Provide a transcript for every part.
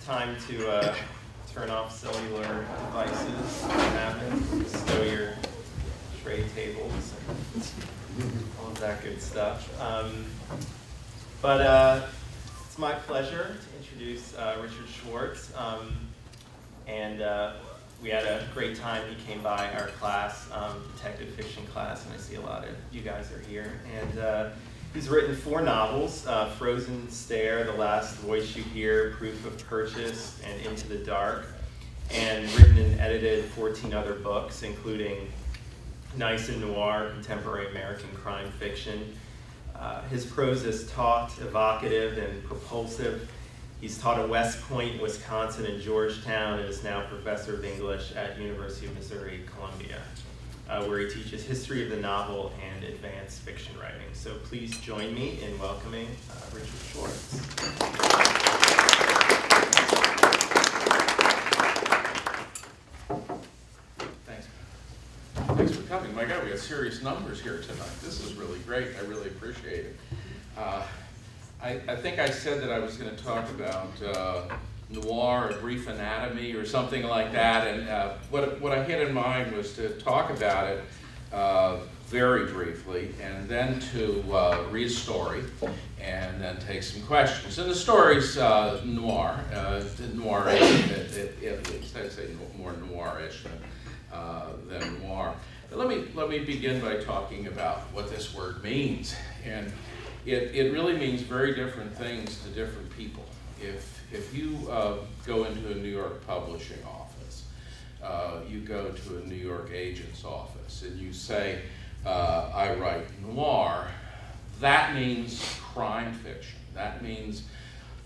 time to turn off cellular devices, have it, stow your tray tables, and all of that good stuff. It's my pleasure to introduce Richard Schwartz. We had a great time. He came by our class, detective fiction class, and I see a lot of you guys are here. And he's written 4 novels, Frozen Stare, The Last Voice You Hear, Proof of Purchase, and Into the Dark, and written and edited 14 other books, including Nice and Noir, contemporary American crime fiction. His prose is taut, evocative, and propulsive. He's taught at West Point, Wisconsin, and Georgetown, and is now professor of English at University of Missouri, Columbia, where he teaches history of the novel and advanced fiction writing. So please join me in welcoming Richard Schwartz. Thanks for coming. My God, we have serious numbers here tonight. This is really great. I really appreciate it. I think I said that I was going to talk about Noir, a brief anatomy, or something like that. And what I had in mind was to talk about it very briefly, and then to read a story, and then take some questions. And the story's noir, noirish. I'd say more noirish than noir. But let me begin by talking about what this word means. And it really means very different things to different people. If you go into a New York publishing office, you go to a New York agent's office, and you say, I write noir, that means crime fiction. That means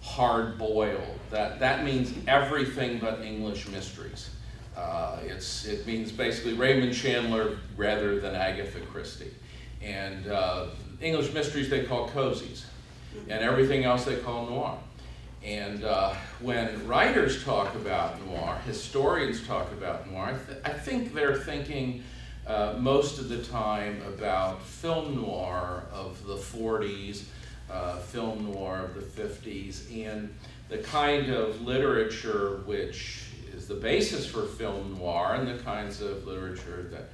hard-boiled. That means everything but English mysteries. It means basically Raymond Chandler rather than Agatha Christie. And English mysteries they call cozies, and everything else they call noir. And when writers talk about noir, historians talk about noir, I think they're thinking most of the time about film noir of the 40s, film noir of the 50s, and the kind of literature which is the basis for film noir, and the kinds of literature that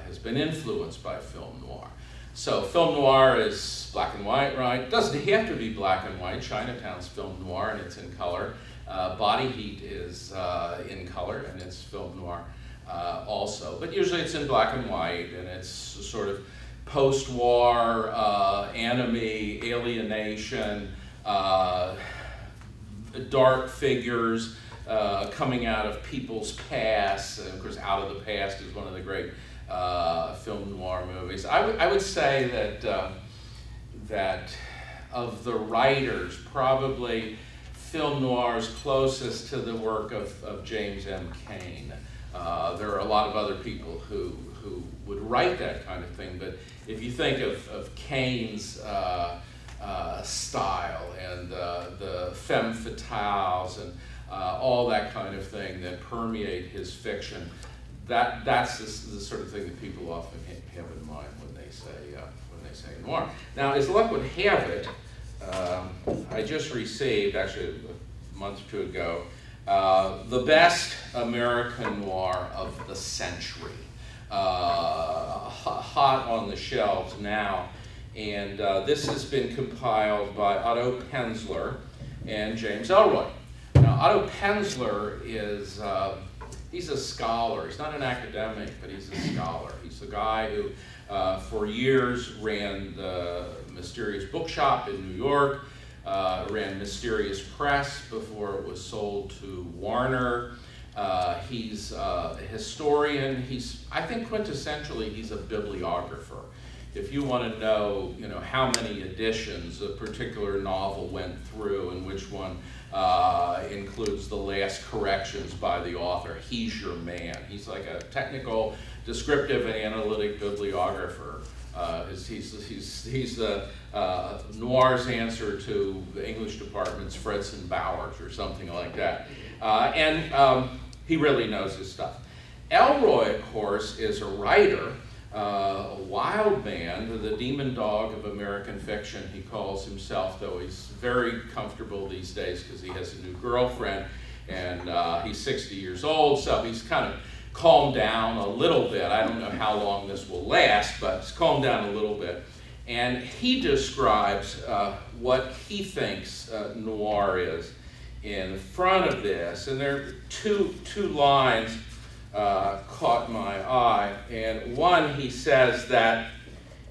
has been influenced by film noir. So film noir is black and white, right? Doesn't have to be black and white. Chinatown's film noir, and it's in color. Body Heat is in color, and it's film noir also. But usually it's in black and white, and it's sort of post-war, enemy, alienation, dark figures coming out of people's past. And of course, Out of the Past is one of the great film noir movies. I would say that of the writers, probably film noir is closest to the work of James M. Cain. There are a lot of other people who would write that kind of thing, but if you think of Cain's style and the femme fatales and all that kind of thing that permeate his fiction, that's the sort of thing that people often have in mind when they say noir. Now, as luck would have it, I just received, actually a month or two ago, the best American noir of the century, hot on the shelves now, and this has been compiled by Otto Penzler and James Ellroy. Now, Otto Penzler is he's a scholar. He's not an academic, but he's a scholar. He's the guy who, for years, ran the Mysterious Bookshop in New York, ran Mysterious Press before it was sold to Warner. He's a historian. I think quintessentially, he's a bibliographer. If you want to know, how many editions a particular novel went through and which one includes the last corrections by the author, he's your man. He's like a technical, descriptive, and analytic bibliographer. He's the noir's answer to the English department's Fredson Bowers or something like that. And he really knows his stuff. Ellroy, of course, is a writer, a wild man, the demon dog of American fiction, he calls himself, though he's very comfortable these days because he has a new girlfriend, and he's 60 years old, so he's kind of calmed down a little bit. I don't know how long this will last, but it's calmed down a little bit. And he describes what he thinks noir is in front of this. And there are two lines caught my eye. And one, he says that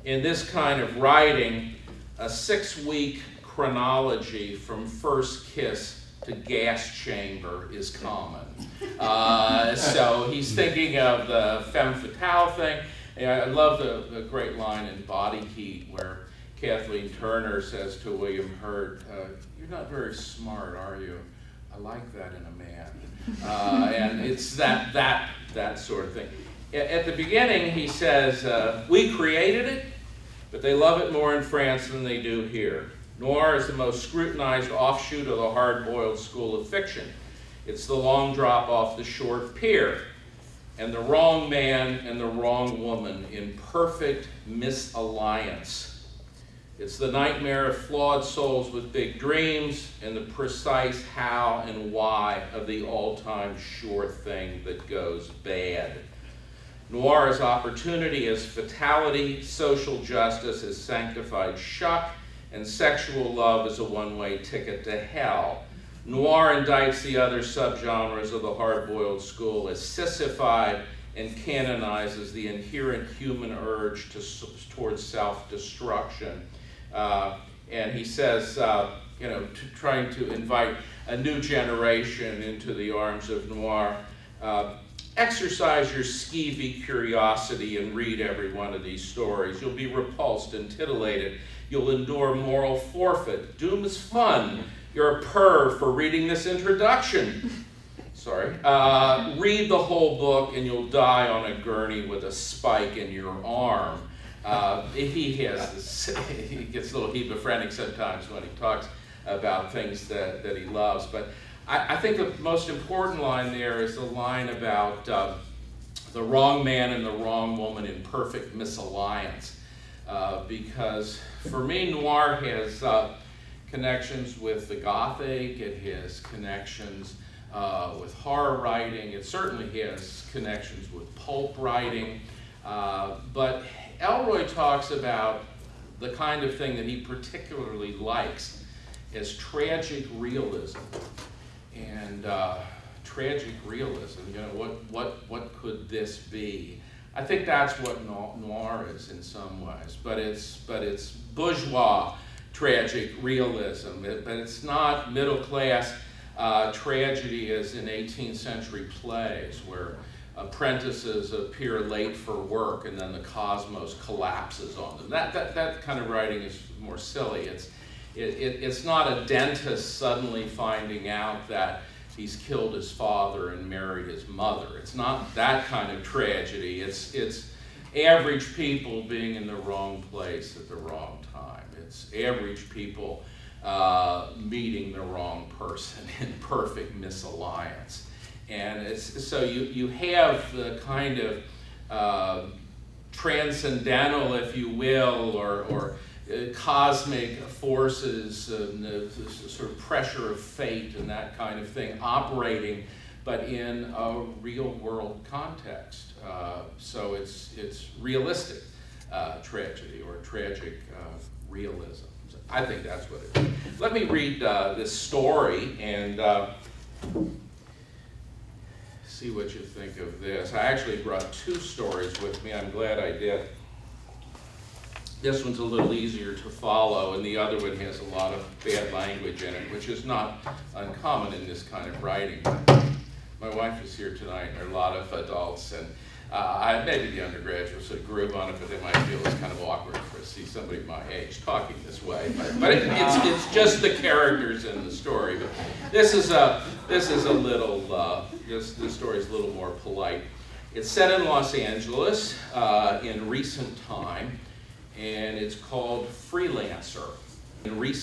in this kind of writing, a 6-week chronology from first kiss to gas chamber is common. So he's thinking of the femme fatale thing. And I love the great line in Body Heat where Kathleen Turner says to William Hurt, "You're not very smart, are you? I like that in a man." And it's that sort of thing. At the beginning, he says, "We created it, but they love it more in France than they do here. Noir is the most scrutinized offshoot of the hard-boiled school of fiction. It's the long drop off the short pier, and the wrong man and the wrong woman in perfect misalliance. It's the nightmare of flawed souls with big dreams and the precise how and why of the all-time sure thing that goes bad. Noir is opportunity as fatality, social justice as sanctified shuck, and sexual love is a one-way ticket to hell. Noir indicts the other subgenres of the hard-boiled school as sissified and canonizes the inherent human urge towards self-destruction." And he says, trying to invite a new generation into the arms of noir, exercise your skeevy curiosity and read every one of these stories. You'll be repulsed and titillated. You'll endure moral forfeit. Doom is fun. You're a perv for reading this introduction. Sorry. Read the whole book and you'll die on a gurney with a spike in your arm. He gets a little hebephrenic sometimes when he talks about things that he loves. But I think the most important line there is the line about the wrong man and the wrong woman in perfect misalliance. Because for me, noir has connections with the Gothic, it has connections with horror writing, it certainly has connections with pulp writing, but Elroy talks about the kind of thing that he particularly likes as tragic realism. And tragic realism, what could this be? I think that's what noir is in some ways, but it's bourgeois tragic realism, but it's not middle class tragedy as in 18th century plays where apprentices appear late for work and then the cosmos collapses on them. That kind of writing is more silly. It's not a dentist suddenly finding out that he's killed his father and married his mother. It's not that kind of tragedy. It's average people being in the wrong place at the wrong time. It's average people meeting the wrong person in perfect misalliance. And so you have the kind of transcendental, if you will, or cosmic forces, the sort of pressure of fate and that kind of thing operating, but in a real world context. So it's realistic tragedy or tragic realism. So I think that's what it is. Let me read this story and see what you think of this. I actually brought 2 stories with me. I'm glad I did. This one's a little easier to follow, and the other one has a lot of bad language in it, which is not uncommon in this kind of writing. My wife is here tonight, and there are a lot of adults, and maybe the undergraduates that grew up on it, but they might feel it's kind of awkward to see somebody my age talking this way. But it's just the characters in the story. But this is a little this story is a little more polite. It's set in Los Angeles in recent time, and it's called Freelancer. In recent